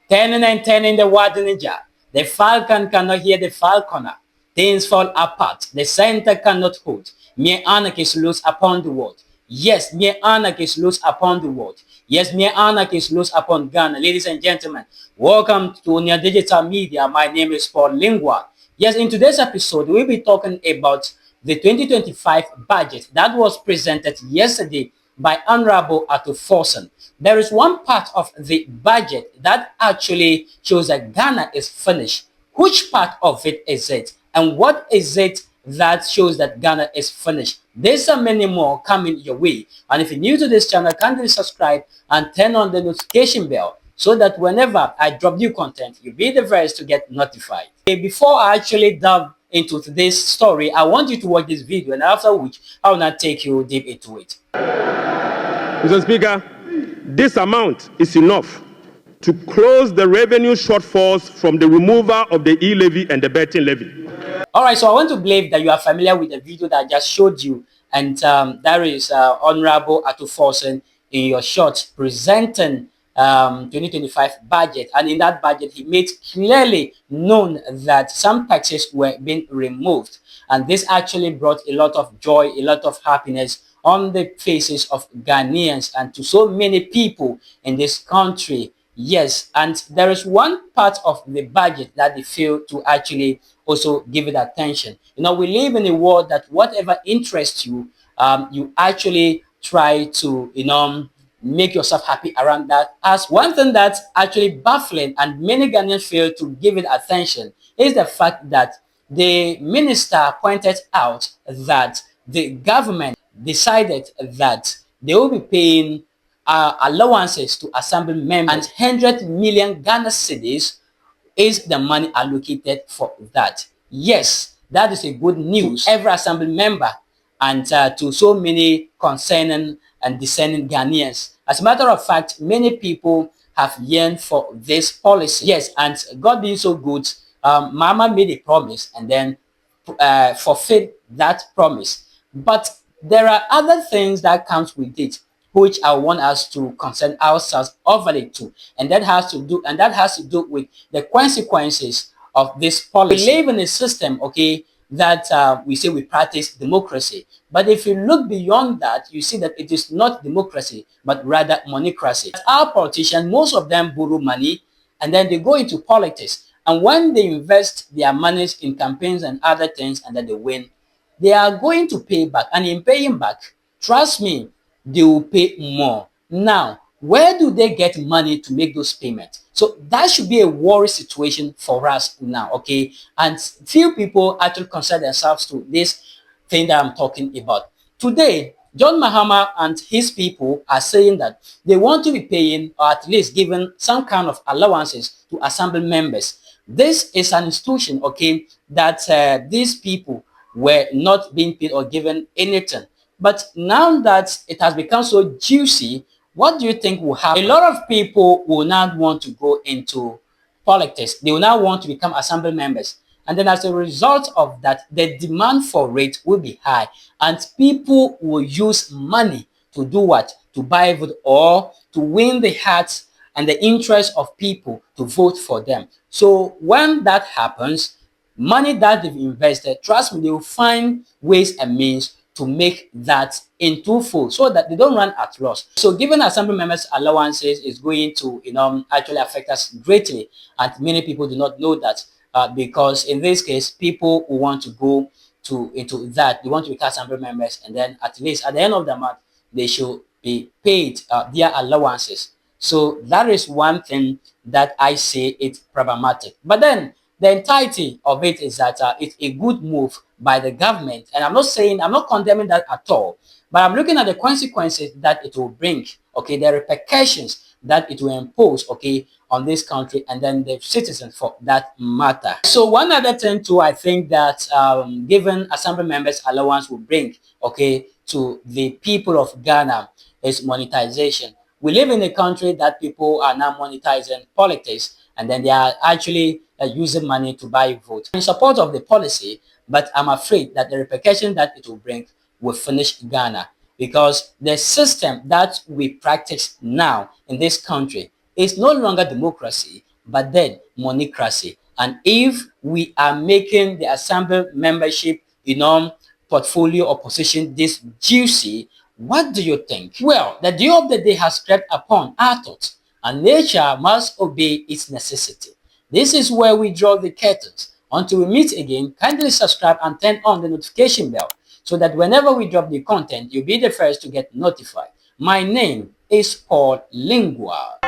Turning and turning the water ninja. The falcon cannot hear the falconer. Things fall apart. The center cannot hold. Mere anarchy is loose upon the world. Yes, mere anarchy is loose upon the world. Yes, mere anarchy is loose upon Ghana. Ladies and gentlemen, welcome to Near Digital Media. My name is Paul Lingua. Yes, in today's episode, we'll be talking about the 2025 budget that was presented yesterday by Honorable Ato Forson. There is one part of the budget that actually shows that Ghana is finished. Which part of it is it? And what is it that shows that Ghana is finished? There's so many more coming your way. And if you're new to this channel, kindly subscribe and turn on the notification bell so that whenever I drop new content, you'll be the first to get notified. Okay, before I actually dive into today's story, I want you to watch this video, and after which I will not take you deep into it. Mr. Speaker, this amount is enough to close the revenue shortfalls from the removal of the e-levy and the betting levy. All right, so I want to believe that you are familiar with the video that I just showed you, and there is Honorable Ato Forson in your short presenting 2025 budget, and in that budget he made clearly known that some taxes were being removed, and this actually brought a lot of joy, a lot of happiness on the faces of Ghanaians and to so many people in this country. Yes, and there is one part of the budget that they fail to actually also give it attention. You know, we live in a world that whatever interests you, you actually try to, make yourself happy around that. As one thing that's actually baffling and many Ghanaians fail to give it attention is the fact that the minister pointed out that the government decided that they will be paying allowances to assembly members, and 100 million Ghana cedis is the money allocated for that. Yes, that is a good news to every assembly member and to so many concerning and discerning Ghanaians. As a matter of fact, many people have yearned for this policy. Yes, and God being so good, Mama made a promise and then fulfilled that promise. But there are other things that comes with it, which I want us to concern ourselves overly to, and that has to do with the consequences of this policy. We live in a system, okay, that we say we practice democracy, but if you look beyond that, you see that it is not democracy, but rather monocracy. Our politicians, most of them borrow money, and then they go into politics, and when they invest their monies in campaigns and other things, and then they win, they are going to pay back, and in paying back, trust me, they will pay more. Now, where do they get money to make those payments? So that should be a worry situation for us now, okay? And few people actually concern themselves to this thing that I'm talking about. Today, John Mahama and his people are saying that they want to be paying, or at least giving some kind of allowances to assembly members. This is an institution, okay, that these people were not being paid or given anything. But now that it has become so juicy, what do you think will happen? A lot of people will not want to go into politics. They will now want to become assembly members. And then as a result of that, the demand for it will be high. And people will use money to do what? To buy vote or to win the hearts and the interest of people to vote for them. So when that happens, money that they've invested, trust me, they will find ways and means to make that in twofold so that they don't run at loss. So giving assembly members allowances is going to actually affect us greatly, and many people do not know that because in this case people who want to go into that, they want to become assembly members, and then at least at the end of the month they should be paid their allowances. So that is one thing that I say it's problematic. But then the entirety of it is that it's a good move by the government, and I'm not condemning that at all, but I'm looking at the consequences that it will bring, okay, the repercussions that it will impose, okay, on this country and then the citizens for that matter. So one other thing too, I think that given assembly members allowance will bring, okay, to the people of Ghana is monetization. We live in a country that people are now monetizing politics, and then they are actually using money to buy votes in support of the policy. But I'm afraid that the repercussion that it will bring will finish Ghana, because the system that we practice now in this country is no longer democracy, but then moneycracy. And if we are making the Assembly membership, portfolio or position this juicy, what do you think? Well, the dew of the day has crept upon our thoughts, and nature must obey its necessity. This is where we draw the curtains. Until we meet again, kindly subscribe and turn on the notification bell so that whenever we drop the content, you'll be the first to get notified. My name is Paul Lingua.